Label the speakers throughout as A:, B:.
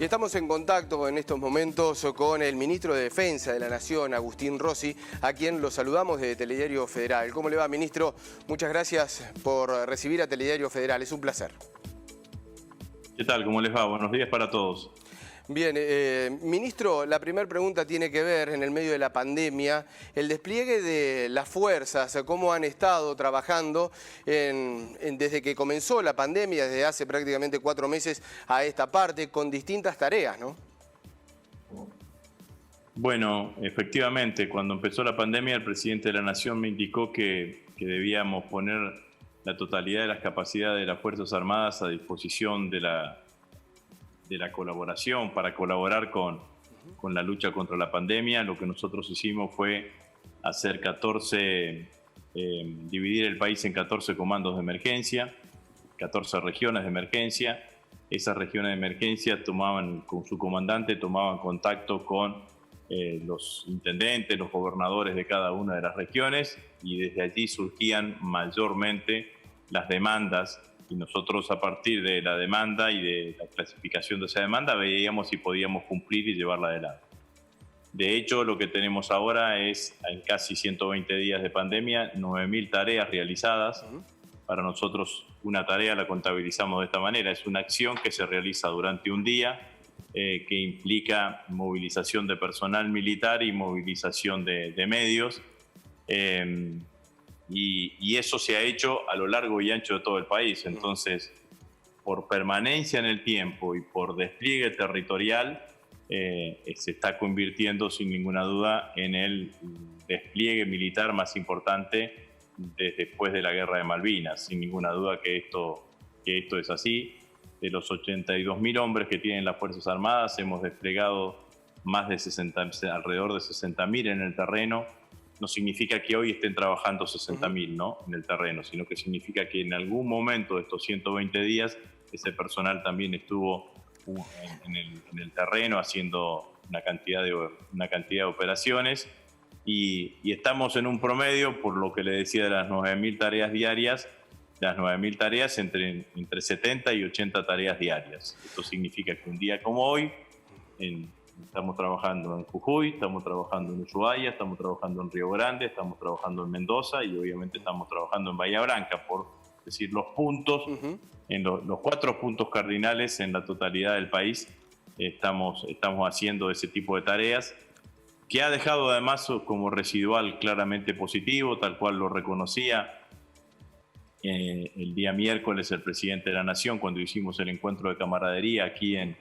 A: Y estamos en contacto en estos momentos con el ministro de Defensa de la Nación, Agustín Rossi, a quien lo saludamos de Telediario Federal. ¿Cómo le va, ministro? Muchas gracias por recibir a Telediario Federal, es un placer.
B: ¿Qué tal? ¿Cómo les va? Buenos días para todos.
A: Bien, ministro, la primera pregunta tiene que ver, en el medio de la pandemia, el despliegue de las fuerzas, cómo han estado trabajando desde que comenzó la pandemia, desde hace prácticamente 4 meses a esta parte, con distintas tareas, ¿no?
B: Bueno, efectivamente, cuando empezó la pandemia, el presidente de la Nación me indicó que debíamos poner la totalidad de las capacidades de las Fuerzas Armadas a disposición de la colaboración, para colaborar con la lucha contra la pandemia. Lo que nosotros hicimos fue hacer dividir el país en 14 comandos de emergencia, 14 regiones de emergencia. Esas regiones de emergencia con su comandante tomaban contacto con los intendentes, los gobernadores de cada una de las regiones, y desde allí surgían mayormente las demandas, y nosotros, a partir de la demanda y de la clasificación de esa demanda, veíamos si podíamos cumplir y llevarla adelante. De hecho, lo que tenemos ahora es, en casi 120 días de pandemia, 9.000 tareas realizadas. Para nosotros, una tarea la contabilizamos de esta manera: es una acción que se realiza durante un día, que implica movilización de personal militar y movilización de medios. Y eso se ha hecho a lo largo y ancho de todo el país. Entonces, por permanencia en el tiempo y por despliegue territorial, se está convirtiendo sin ninguna duda en el despliegue militar más importante después de la Guerra de Malvinas. Sin ninguna duda que esto es así. De los 82.000 hombres que tienen las Fuerzas Armadas, hemos desplegado alrededor de 60.000 en el terreno. No significa que hoy estén trabajando 60.000, ¿no?, en el terreno, sino que significa que en algún momento de estos 120 días ese personal también estuvo en el terreno haciendo una cantidad de operaciones, y estamos en un promedio, por lo que le decía, de las 9.000 tareas diarias, las 9.000 tareas entre 70 y 80 tareas diarias. Esto significa que un día como hoy, estamos trabajando en Jujuy, estamos trabajando en Ushuaia, estamos trabajando en Río Grande, estamos trabajando en Mendoza y obviamente estamos trabajando en Bahía Blanca, por decir los puntos, en los 4 puntos cardinales en la totalidad del país. Estamos haciendo ese tipo de tareas, que ha dejado además como residual claramente positivo, tal cual lo reconocía el día miércoles el presidente de la Nación cuando hicimos el encuentro de camaradería aquí en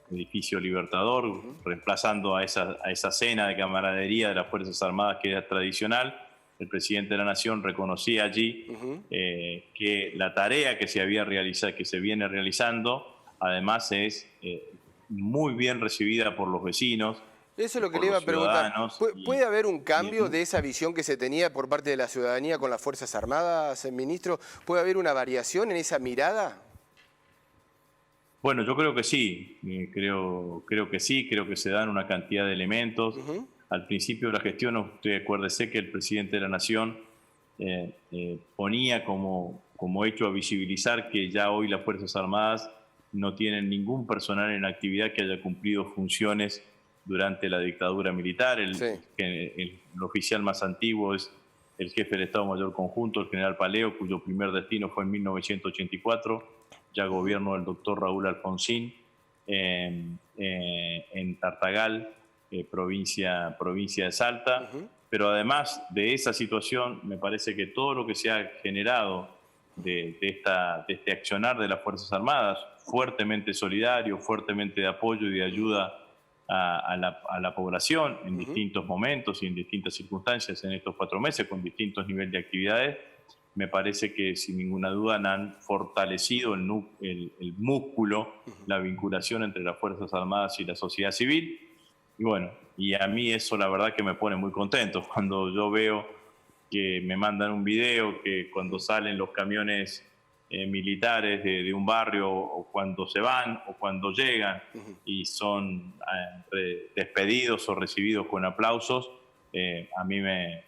B: edificio Libertador, reemplazando a esa cena de camaradería de las Fuerzas Armadas que era tradicional. El presidente de la Nación reconocía allí que la tarea que se viene realizando, además es muy bien recibida por los vecinos.
A: Eso es lo que le iba a preguntar. ¿Puede haber un cambio de esa visión que se tenía por parte de la ciudadanía con las Fuerzas Armadas, ministro? ¿Puede haber una variación en esa mirada?
B: Bueno, yo creo que sí, creo que sí, creo que se dan una cantidad de elementos. Al principio de la gestión, usted acuérdese que el presidente de la Nación ponía como hecho a visibilizar que ya hoy las Fuerzas Armadas no tienen ningún personal en actividad que haya cumplido funciones durante la dictadura militar. El oficial más antiguo es el jefe del Estado Mayor Conjunto, el general Paleo, cuyo primer destino fue en 1984, ya gobierno del doctor Raúl Alfonsín, en Tartagal, provincia de Salta. Pero además de esa situación, me parece que todo lo que se ha generado de este accionar de las Fuerzas Armadas, fuertemente solidario, fuertemente de apoyo y de ayuda a la población en distintos momentos y en distintas circunstancias en estos 4 meses, con distintos niveles de actividades, me parece que sin ninguna duda han fortalecido el músculo, la vinculación entre las Fuerzas Armadas y la sociedad civil. Y bueno, y a mí eso la verdad que me pone muy contento cuando yo veo que me mandan un video, que cuando salen los camiones militares de un barrio, o cuando se van o cuando llegan y son despedidos o recibidos con aplausos, a mí me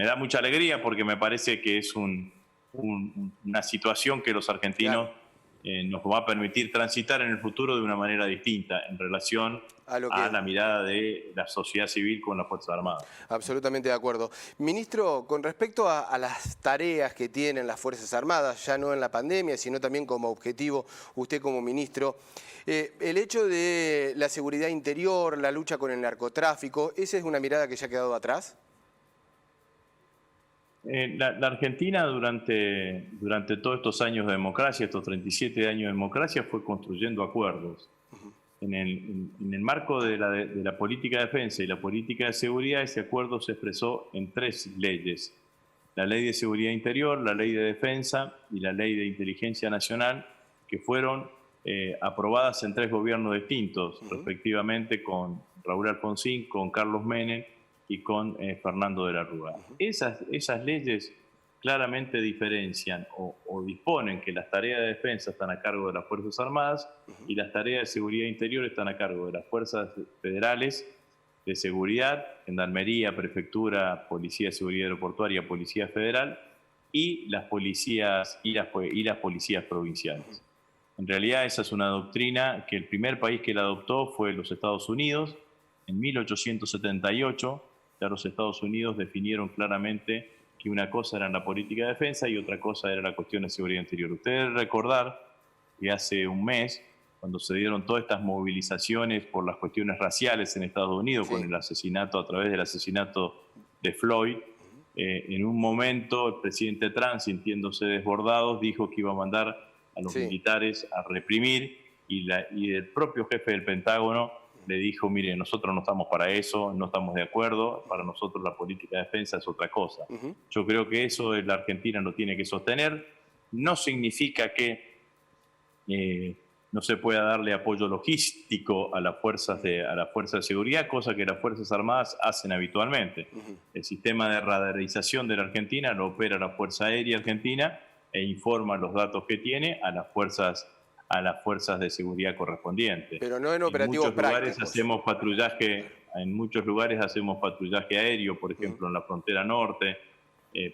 B: da mucha alegría, porque me parece que es una situación que los argentinos nos va a permitir transitar en el futuro de una manera distinta en relación a la mirada de la sociedad civil con las Fuerzas Armadas.
A: Absolutamente de acuerdo. Ministro, con respecto a las tareas que tienen las Fuerzas Armadas, ya no en la pandemia, sino también como objetivo, usted como ministro, el hecho de la seguridad interior, la lucha con el narcotráfico, ¿esa es una mirada que ya ha quedado atrás?
B: La Argentina durante todos estos años de democracia, estos 37 años de democracia, fue construyendo acuerdos. En el marco de la política de defensa y la política de seguridad, ese acuerdo se expresó en 3 leyes. La Ley de Seguridad Interior, la Ley de Defensa y la Ley de Inteligencia Nacional, que fueron aprobadas en 3 gobiernos distintos, respectivamente con Raúl Alfonsín, con Carlos Menem y con Fernando de la Rúa. Esas leyes claramente diferencian o disponen que las tareas de defensa están a cargo de las Fuerzas Armadas y las tareas de seguridad interior están a cargo de las Fuerzas Federales de Seguridad, Gendarmería, Prefectura, Policía de Seguridad Aeroportuaria, Policía Federal y las policías provinciales. En realidad esa es una doctrina que el primer país que la adoptó fue los Estados Unidos. En 1878 ya los Estados Unidos definieron claramente que una cosa era la política de defensa y otra cosa era la cuestión de seguridad interior. Ustedes deben recordar que hace un mes, cuando se dieron todas estas movilizaciones por las cuestiones raciales en Estados Unidos, con el asesinato, a través del asesinato de Floyd, en un momento el presidente Trump, sintiéndose desbordado, dijo que iba a mandar a los militares a reprimir y el propio jefe del Pentágono le dijo, mire, nosotros no estamos para eso, no estamos de acuerdo, para nosotros la política de defensa es otra cosa. Yo creo que eso la Argentina lo tiene que sostener. No significa que no se pueda darle apoyo logístico a las fuerzas de seguridad, cosa que las Fuerzas Armadas hacen habitualmente. El sistema de radarización de la Argentina lo opera la Fuerza Aérea Argentina e informa los datos que tiene a las fuerzas de seguridad correspondientes.
A: Pero no en operativos prácticos.
B: En muchos lugares hacemos patrullaje aéreo, por ejemplo en la frontera norte,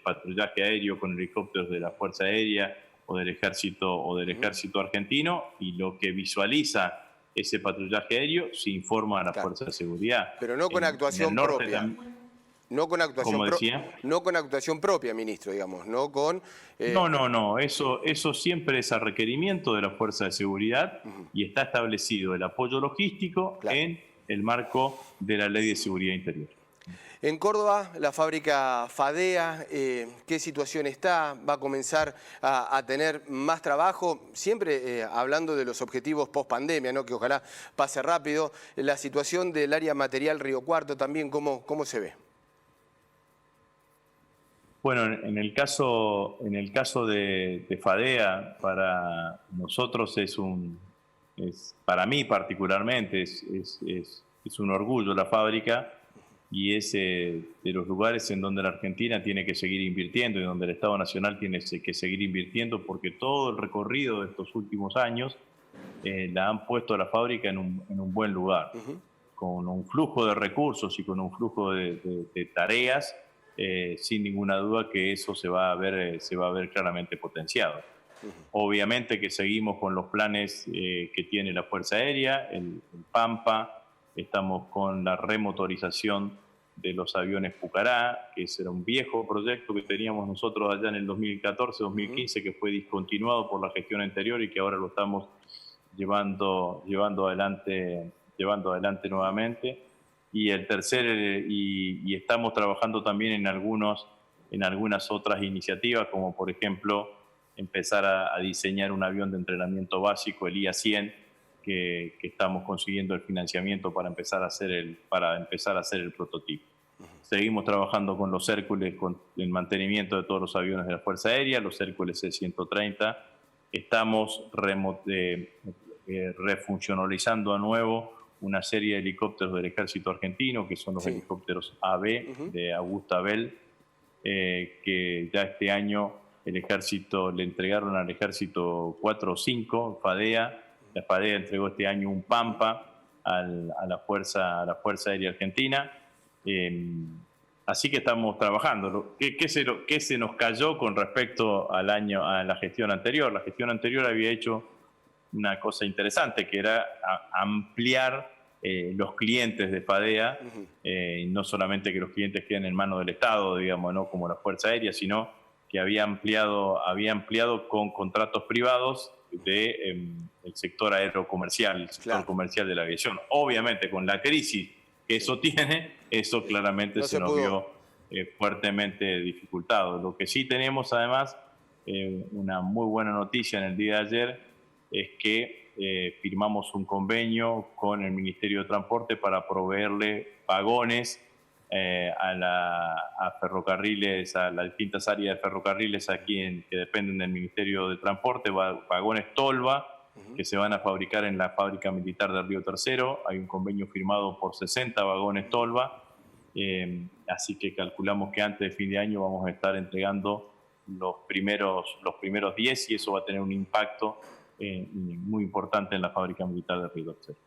B: patrullaje aéreo con helicópteros de la Fuerza Aérea o del Ejército argentino, y lo que visualiza ese patrullaje aéreo se informa a la Fuerza de Seguridad.
A: Pero no con actuación propia. No con actuación propia, ministro, digamos, no con...
B: No, eso siempre es a requerimiento de la Fuerza de Seguridad y está establecido el apoyo logístico en el marco de la Ley de Seguridad Interior.
A: En Córdoba, la fábrica Fadea, ¿qué situación está? ¿Va a comenzar a tener más trabajo? Siempre hablando de los objetivos post-pandemia, ¿no? Que ojalá pase rápido. La situación del área material Río Cuarto también, ¿cómo se ve?
B: Bueno, en el caso de Fadea, para nosotros para mí particularmente, es un orgullo la fábrica y es de los lugares en donde la Argentina tiene que seguir invirtiendo y donde el Estado Nacional tiene que seguir invirtiendo, porque todo el recorrido de estos últimos años la han puesto a la fábrica en un buen lugar, con un flujo de recursos y con un flujo de tareas. Sin ninguna duda que eso se va a ver claramente potenciado. Obviamente que seguimos con los planes que tiene la Fuerza Aérea, el Pampa, estamos con la remotorización de los aviones Pucará, que ese era un viejo proyecto que teníamos nosotros allá en el 2014-2015, que fue discontinuado por la gestión anterior y que ahora lo estamos llevando adelante nuevamente. Y el tercer, y estamos trabajando también en algunas otras iniciativas, como por ejemplo empezar a diseñar un avión de entrenamiento básico, el IA-100, que estamos consiguiendo el financiamiento para empezar a hacer el prototipo. Seguimos trabajando con los Hércules, con el mantenimiento de todos los aviones de la Fuerza Aérea, los Hércules C-130. Estamos refuncionalizando a nuevo una serie de helicópteros del Ejército Argentino, que son los helicópteros AB de Augusta Bell, que ya este año le entregaron al Ejército 4 o 5, Fadea. La Fadea entregó este año un Pampa a la Fuerza Aérea Argentina. Así que estamos trabajando. ¿Qué se nos cayó con respecto a la gestión anterior? La gestión anterior había hecho una cosa interesante, que era ampliar los clientes de FADEA, no solamente que los clientes queden en manos del Estado, digamos, no como la Fuerza Aérea, sino que había ampliado con contratos privados del sector aerocomercial, el sector comercial de la aviación. Obviamente, con la crisis que eso tiene, eso claramente se nos vio fuertemente dificultado. Lo que sí tenemos, además, una muy buena noticia en el día de ayer, es que firmamos un convenio con el Ministerio de Transporte para proveerle vagones a ferrocarriles, a las distintas áreas de ferrocarriles aquí que dependen del Ministerio de Transporte, vagones Tolva, que se van a fabricar en la fábrica militar del Río Tercero. Hay un convenio firmado por 60 vagones Tolva, así que calculamos que antes de fin de año vamos a estar entregando los primeros 10, y eso va a tener un impacto muy importante en la fábrica militar del Río Tercero.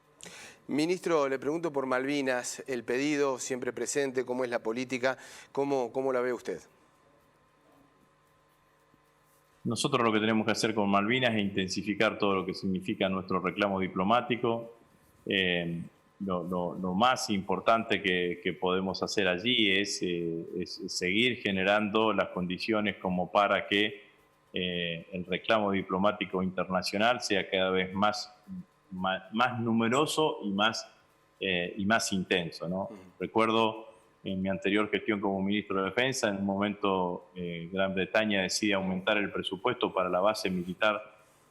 A: Ministro, le pregunto por Malvinas, el pedido siempre presente, cómo es la política, cómo la ve usted.
B: Nosotros lo que tenemos que hacer con Malvinas es intensificar todo lo que significa nuestro reclamo diplomático. Lo más importante que podemos hacer allí es seguir generando las condiciones como para que el reclamo diplomático internacional sea cada vez más numeroso y más intenso, ¿no? Recuerdo en mi anterior gestión como ministro de Defensa, en un momento Gran Bretaña decide aumentar el presupuesto para la base militar,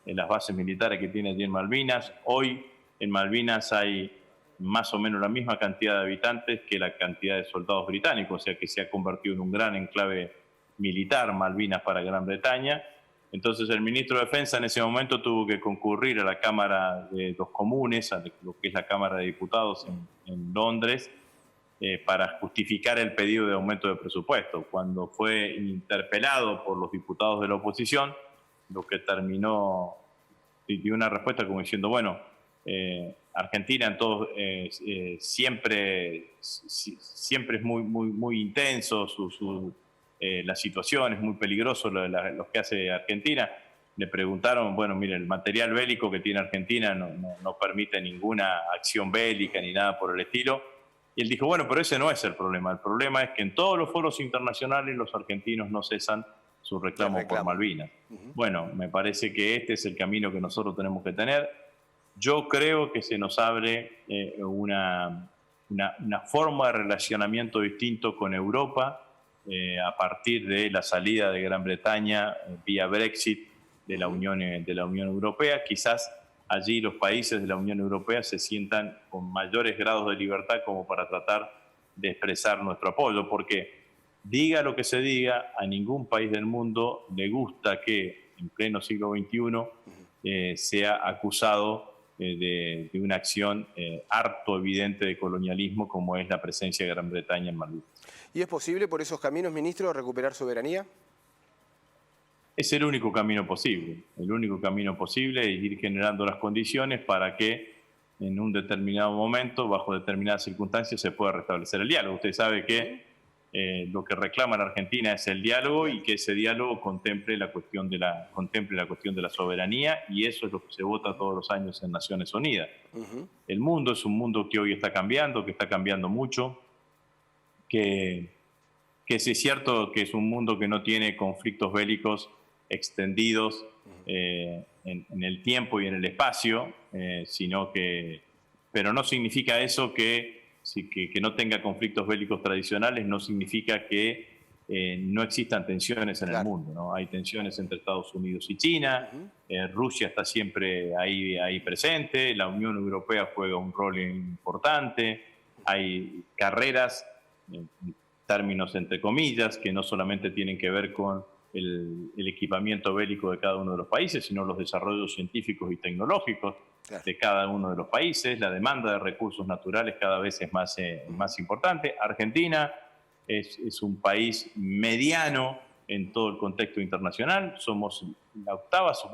B: las bases militares que tiene allí en Malvinas. Hoy en Malvinas hay más o menos la misma cantidad de habitantes que la cantidad de soldados británicos, o sea que se ha convertido en un gran enclave militar Malvinas para Gran Bretaña. Entonces el ministro de Defensa en ese momento tuvo que concurrir a la Cámara de los Comunes, a lo que es la Cámara de Diputados en Londres, para justificar el pedido de aumento de presupuesto. Cuando fue interpelado por los diputados de la oposición, lo que terminó, dio una respuesta como diciendo, bueno, Argentina siempre es muy intenso, la situación es muy peligroso, lo que hace Argentina. Le preguntaron, bueno, mire, el material bélico que tiene Argentina no permite ninguna acción bélica ni nada por el estilo. Y él dijo, bueno, pero ese no es el problema es que en todos los foros internacionales los argentinos no cesan su reclamo por Malvinas. Bueno, me parece que este es el camino que nosotros tenemos que tener. Yo creo que se nos abre una forma de relacionamiento distinto con Europa a partir de la salida de Gran Bretaña vía Brexit de la Unión Europea. Quizás allí los países de la Unión Europea se sientan con mayores grados de libertad como para tratar de expresar nuestro apoyo, porque diga lo que se diga, a ningún país del mundo le gusta que en pleno siglo XXI sea acusado de una acción harto evidente de colonialismo como es la presencia de Gran Bretaña en Malvinas.
A: ¿Y es posible por esos caminos, ministro, recuperar soberanía?
B: Es el único camino posible. El único camino posible es ir generando las condiciones para que en un determinado momento, bajo determinadas circunstancias, se pueda restablecer el diálogo. Usted sabe que lo que reclama la Argentina es el diálogo y que ese diálogo contemple la cuestión de la soberanía, y eso es lo que se vota todos los años en Naciones Unidas. El mundo es un mundo que hoy está cambiando mucho, que sí es cierto que es un mundo que no tiene conflictos bélicos extendidos en el tiempo y en el espacio, pero no significa eso que no tenga conflictos bélicos tradicionales, no significa que no existan tensiones en el mundo, ¿no? Hay tensiones entre Estados Unidos y China, Rusia está siempre ahí presente, la Unión Europea juega un rol importante, hay carreras, en términos entre comillas, que no solamente tienen que ver con el equipamiento bélico de cada uno de los países, sino los desarrollos científicos y tecnológicos de cada uno de los países. La demanda de recursos naturales cada vez es más importante. Argentina es un país mediano en todo el contexto internacional. Somos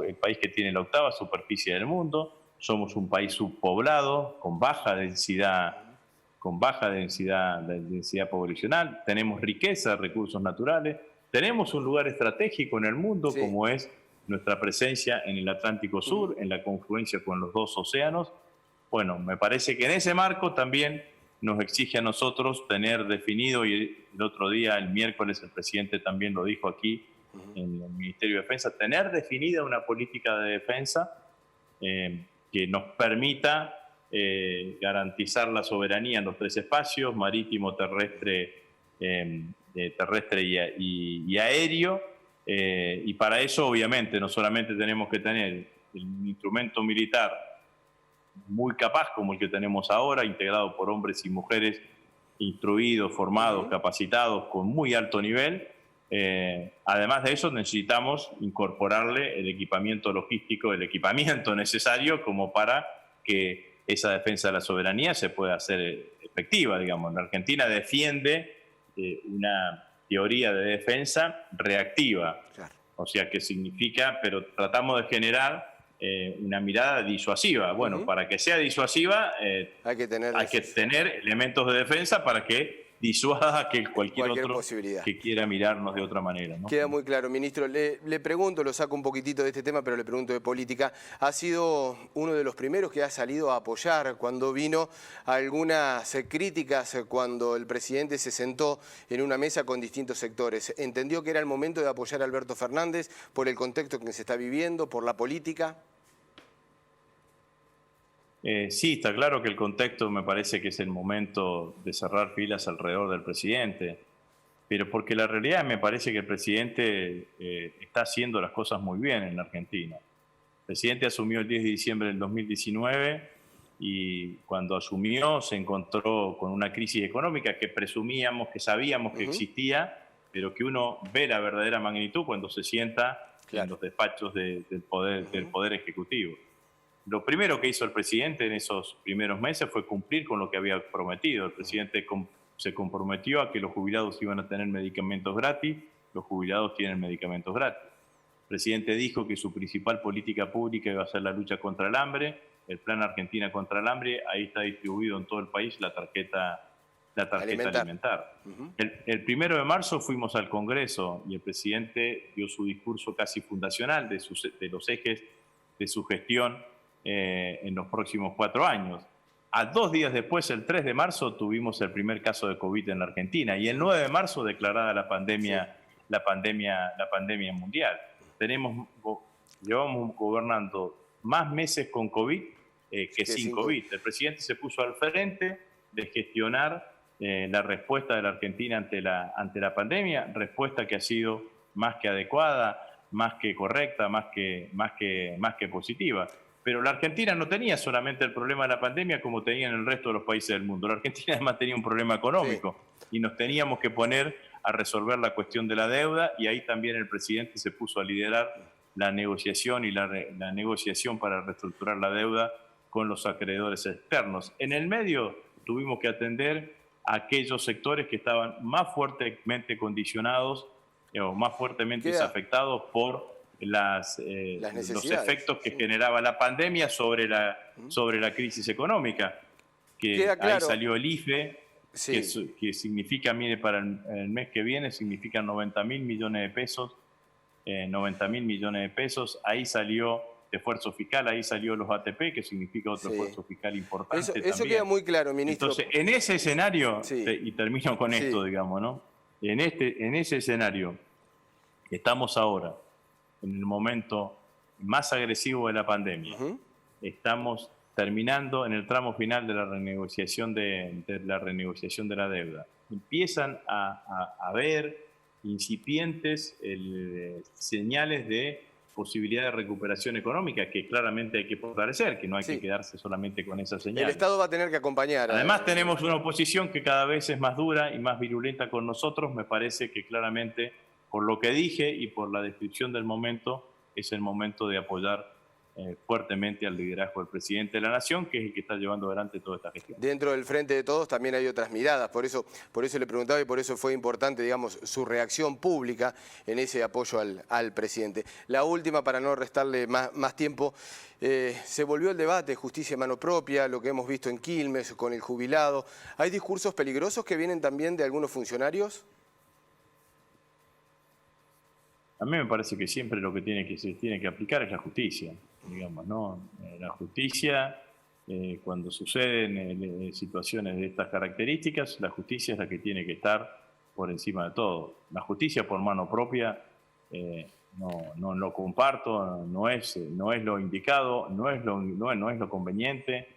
B: el país que tiene la octava superficie del mundo. Somos un país subpoblado, con baja densidad poblacional. Tenemos riqueza de recursos naturales. Tenemos un lugar estratégico en el mundo, como es nuestra presencia en el Atlántico Sur, en la confluencia con los dos océanos. Bueno, me parece que en ese marco también nos exige a nosotros tener definido, y el otro día, el miércoles, el presidente también lo dijo aquí en el Ministerio de Defensa, tener definida una política de defensa que nos permita garantizar la soberanía en los tres espacios, marítimo, terrestre, terrestre y aéreo, y para eso obviamente no solamente tenemos que tener un instrumento militar muy capaz como el que tenemos ahora, integrado por hombres y mujeres instruidos, formados, capacitados con muy alto nivel. Además de eso necesitamos incorporarle el equipamiento logístico, el equipamiento necesario como para que esa defensa de la soberanía se pueda hacer efectiva, digamos. La Argentina defiende una teoría de defensa reactiva, claro. O sea, que significa, pero tratamos de generar una mirada disuasiva. Bueno, para que sea disuasiva hay que tener elementos de defensa para que disuada a que cualquier otro que quiera mirarnos de otra manera, ¿no?
A: Queda muy claro, ministro. Le pregunto, lo saco un poquitito de este tema, pero le pregunto de política. Ha sido uno de los primeros que ha salido a apoyar cuando vino algunas críticas, cuando el presidente se sentó en una mesa con distintos sectores. ¿Entendió que era el momento de apoyar a Alberto Fernández por el contexto que se está viviendo, por la política?
B: Sí, está claro que el contexto me parece que es el momento de cerrar filas alrededor del presidente, pero porque la realidad me parece que el presidente está haciendo las cosas muy bien en la Argentina. El presidente asumió el 10 de diciembre del 2019 y cuando asumió se encontró con una crisis económica que presumíamos, que sabíamos que existía, pero que uno ve la verdadera magnitud cuando se sienta en los despachos del Poder Ejecutivo. Lo primero que hizo el presidente en esos primeros meses fue cumplir con lo que había prometido. El presidente se comprometió a que los jubilados iban a tener medicamentos gratis, los jubilados tienen medicamentos gratis. El presidente dijo que su principal política pública iba a ser la lucha contra el hambre, el Plan Argentina contra el hambre, ahí está distribuido en todo el país la tarjeta alimentar. El 1 de marzo fuimos al Congreso y el presidente dio su discurso casi fundacional de los ejes de su gestión en los próximos 4 años. A 2 días después, el 3 de marzo, tuvimos el primer caso de COVID en la Argentina y el 9 de marzo declarada la pandemia mundial. Llevamos gobernando más meses con COVID que sin COVID. El presidente se puso al frente de gestionar la respuesta de la Argentina ante la pandemia, respuesta que ha sido más que adecuada, más que correcta, más que positiva. Pero la Argentina no tenía solamente el problema de la pandemia como tenían el resto de los países del mundo. La Argentina además tenía un problema económico y nos teníamos que poner a resolver la cuestión de la deuda y ahí también el presidente se puso a liderar la negociación y la negociación para reestructurar la deuda con los acreedores externos. En el medio tuvimos que atender a aquellos sectores que estaban más fuertemente condicionados o más fuertemente afectados por los efectos que generaba la pandemia sobre la crisis económica. Ahí salió el IFE, que significa, mire, para el mes que viene, significa 90.000 millones de pesos. 90.000 millones de pesos. Ahí salió esfuerzo fiscal, ahí salió los ATP, que significa otro esfuerzo fiscal importante.
A: Eso queda muy claro, ministro.
B: Entonces, en ese escenario, y termino con esto, digamos, ¿no? En ese escenario estamos ahora, en el momento más agresivo de la pandemia. Estamos terminando en el tramo final de la renegociación de la deuda. Empiezan a haber incipientes señales de posibilidad de recuperación económica que claramente hay que fortalecer, que no hay que quedarse solamente con esas señales.
A: El Estado va a tener que acompañar.
B: Además tenemos una oposición que cada vez es más dura y más virulenta con nosotros. Me parece que claramente, por lo que dije y por la descripción del momento, es el momento de apoyar fuertemente al liderazgo del presidente de la Nación, que es el que está llevando adelante toda esta gestión.
A: Dentro del Frente de Todos también hay otras miradas, por eso le preguntaba y por eso fue importante, digamos, su reacción pública en ese apoyo al presidente. La última, para no restarle más tiempo, se volvió el debate, justicia en mano propia, lo que hemos visto en Quilmes con el jubilado. ¿Hay discursos peligrosos que vienen también de algunos funcionarios?
B: A mí me parece que siempre lo que se tiene que aplicar es la justicia, digamos, ¿no? La justicia, cuando suceden situaciones de estas características, la justicia es la que tiene que estar por encima de todo. La justicia por mano propia no lo comparto, no es lo indicado, no es lo conveniente.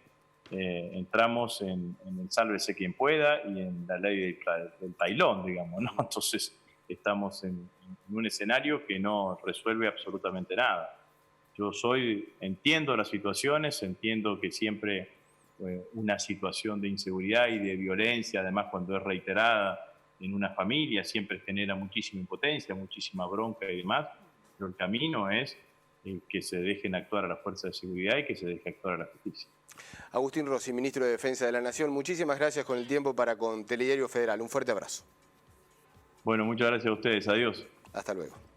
B: Entramos en el sálvese quien pueda y en la ley del tailón, digamos, ¿no? Entonces estamos en un escenario que no resuelve absolutamente nada. Yo entiendo las situaciones, entiendo que siempre una situación de inseguridad y de violencia, además cuando es reiterada en una familia, siempre genera muchísima impotencia, muchísima bronca y demás, pero el camino es que se dejen actuar a las fuerzas de seguridad y que se deje actuar a la justicia.
A: Agustín Rossi, ministro de Defensa de la Nación, muchísimas gracias con el tiempo con Telediario Federal. Un fuerte abrazo.
B: Bueno, muchas gracias a ustedes. Adiós.
A: Hasta luego.